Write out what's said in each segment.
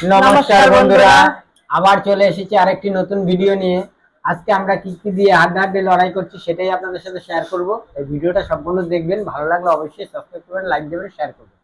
নমস্কার বন্ধুরা, আবার চলে এসেছি আরেকটি নতুন ভিডিও নিয়ে। আজকে আমরা কি কি দিয়ে হাড্ডাহাড্ডি লড়াই করছি সেটাই আপনাদের সাথে শেয়ার করব। এই ভিডিওটা সম্পূর্ণ দেখবেন, ভালো লাগলে অবশ্যই সাবস্ক্রাইব করবেন, লাইক দেবেন, শেয়ার করবেন।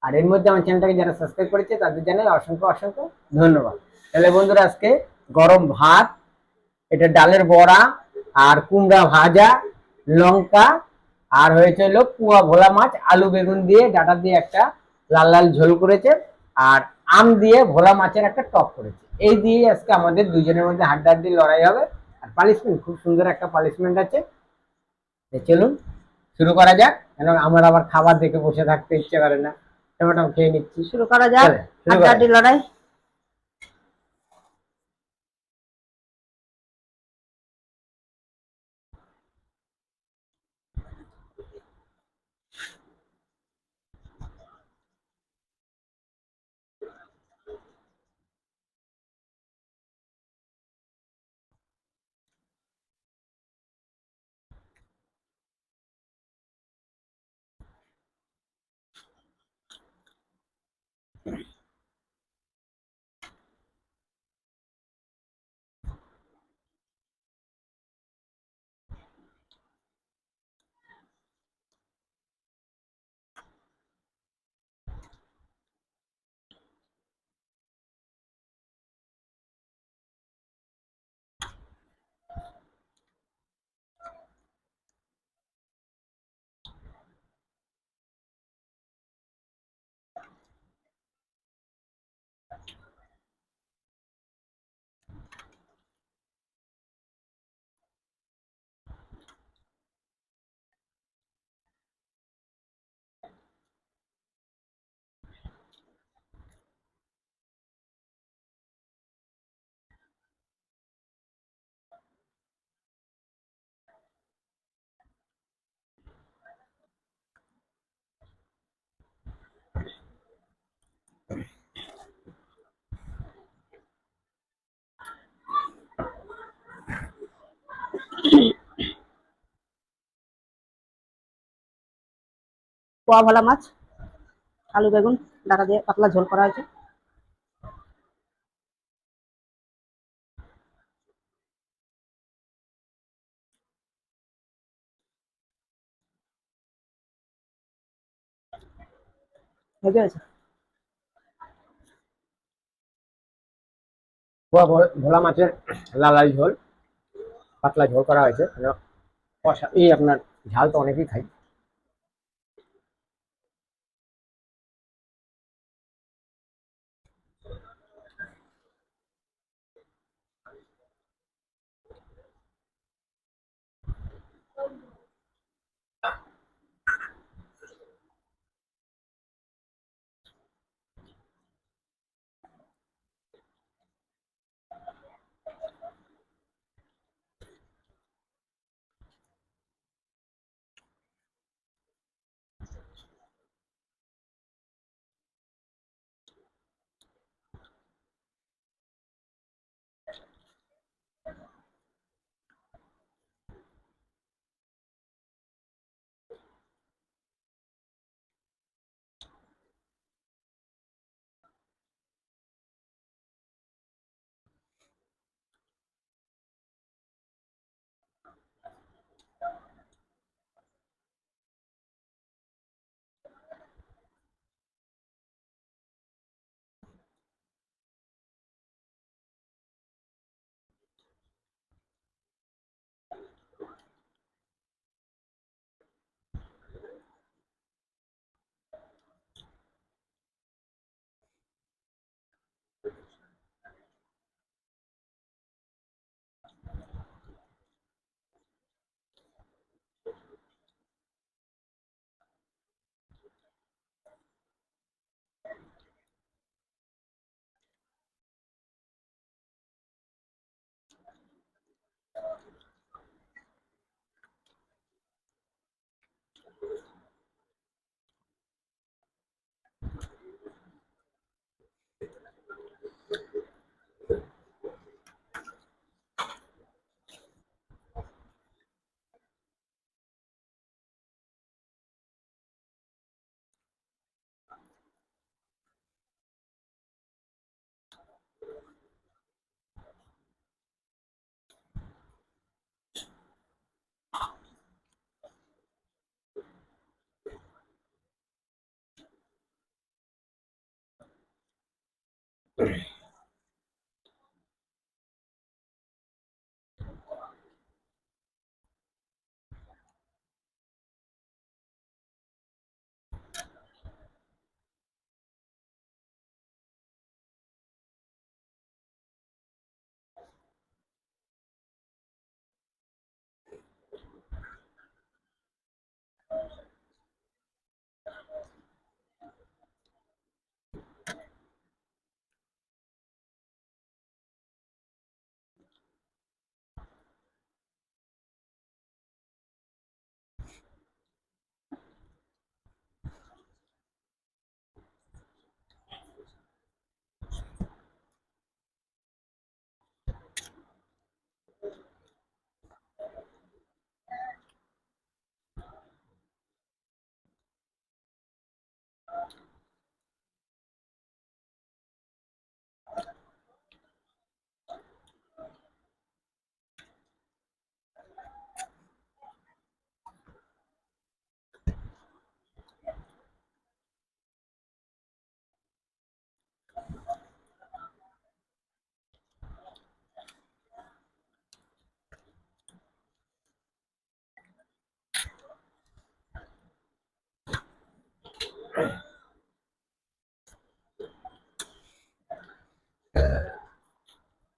আর এর মধ্যে আমার চ্যানেলটাকে যারা সাবস্ক্রাইব করেছে তাদের জানাই অসংখ্য অসংখ্য ধন্যবাদ। তাহলে বন্ধুরা, আজকে গরম ভাত, এটা ডালের বড়া, আর কুমড়া ভাজা, লঙ্কা, আর হয়েছে হলো পুয়া ভোলা মাছ, আলু বেগুন দিয়ে ডাটা দিয়ে একটা লাল লাল ঝোল করেছে, আর আম দিয়ে ভোলা মাছের একটা টক করেছে। এই দিয়ে আজকে আমাদের দুজনের মধ্যে হাড্ডাহাড্ডি লড়াই হবে। আর পানিশমেন্ট, খুব সুন্দর একটা পানিশমেন্ট আছে। চলুন শুরু করা যাক, কেন আমার আবার খাবার দেখে বসে থাকতে ইচ্ছে করে না। টমেটো খেয়ে নিচ্ছি, শুরু করা যাক শুরু করা হাড্ডাহাড্ডি লড়াই। পোয়া ভোলা মাছ, আলু বেগুন ডাটা দিয়ে পাতলা ঝোল করা হয়েছে। হেভি হয়েছে। ভোলা মাছের লাল লাল ঝোল, পাতলা ঝোল করা হয়েছে। এই আপনার ঝাল তো অনেকেই খাই।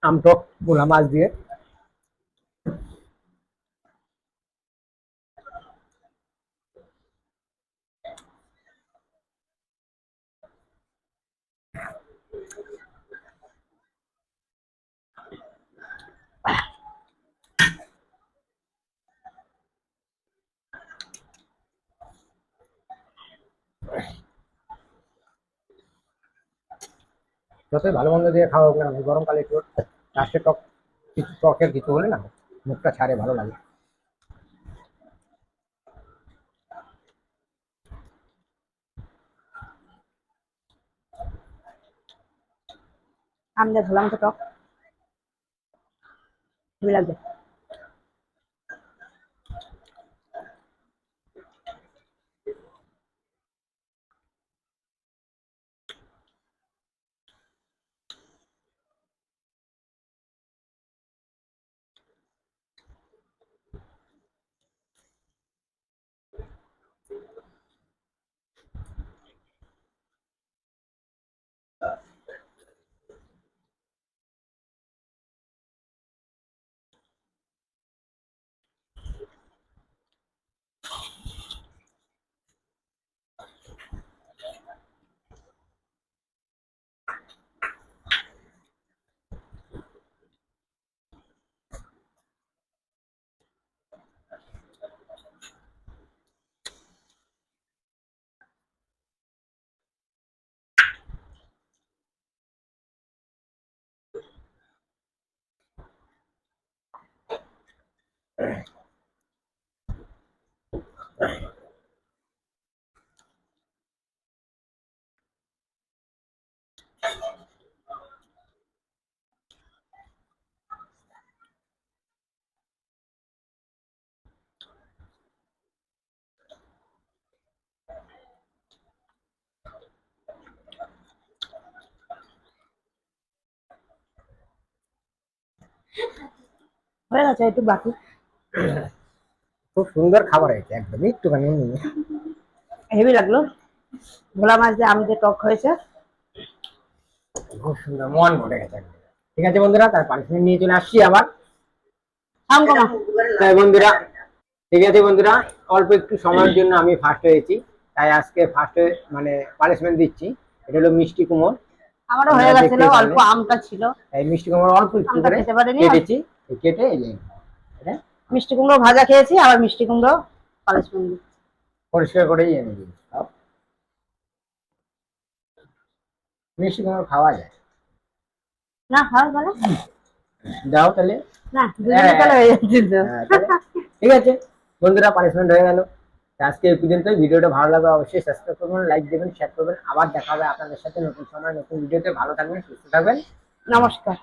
আমটক ভোলা মাছ দিয়ে যতই ভালো মন্দ দিয়ে খাওয়া হোক না, গরমকালে একটু লাস্টে টক, কিছু টকের কিছু হলে না মুখটা ছাড়ে, ভালো লাগে। আম দিয়ে ঝোলা মতো টক হেবি লাগবে। হয়ে গেছে, একটু বাকি। খুব সুন্দর খাবার হয়েছে, একদম একটুখানি নিয়ে হেভি লাগলো। ভোলা মাছ দিয়ে আম দিয়ে টক হয়েছে। খুব সুন্দর, মন ভরে গেছে একদম। ঠিক আছে বন্ধুরা, তার পানিশমেন্ট নিয়ে চলে আসছি আবার। আম কমা। তাই বন্ধুরা, ঠিক আছে বন্ধুরা, অল্প একটু সময়ের জন্য আমি ফার্স্ট হয়েছি, তাই আজকে ফার্স্টে মানে পানিশমেন্ট দিচ্ছি। এটা হলো মিষ্টি কুমড়। আমারও হয়ে গেছিল, অল্প আমটা ছিল। এই মিষ্টি কুমড় অল্প একটু আমটা করে খেতে পারিনি। কেটেছি, এই কেটে এই যে এটা মিষ্টি কুমড়ো ভাজা খেয়েছি, আবার মিষ্টি কুমড়ো পালিশমেন্ট পরিষ্কার করেই এনে দিই। সব মিষ্টি কুমড় খাওয়া যায় না হয় বলে দাও তাহলে। না, দুদিনে তাহলে হয়ে যাচ্ছে তো। তাহলে ঠিক আছে বন্ধুরা, পানিশমেন্ট হয়ে গেল। আজকে এই পর্যন্তই। ভিডিওটা ভালো লাগলে অবশ্যই সাবস্ক্রাইব করবেন, লাইক দেবেন, শেয়ার করবেন। আবার দেখা হবে আপনাদের সাথে নতুন সময় নতুন ভিডিওতে। ভালো থাকবেন, সুস্থ থাকবেন। নমস্কার।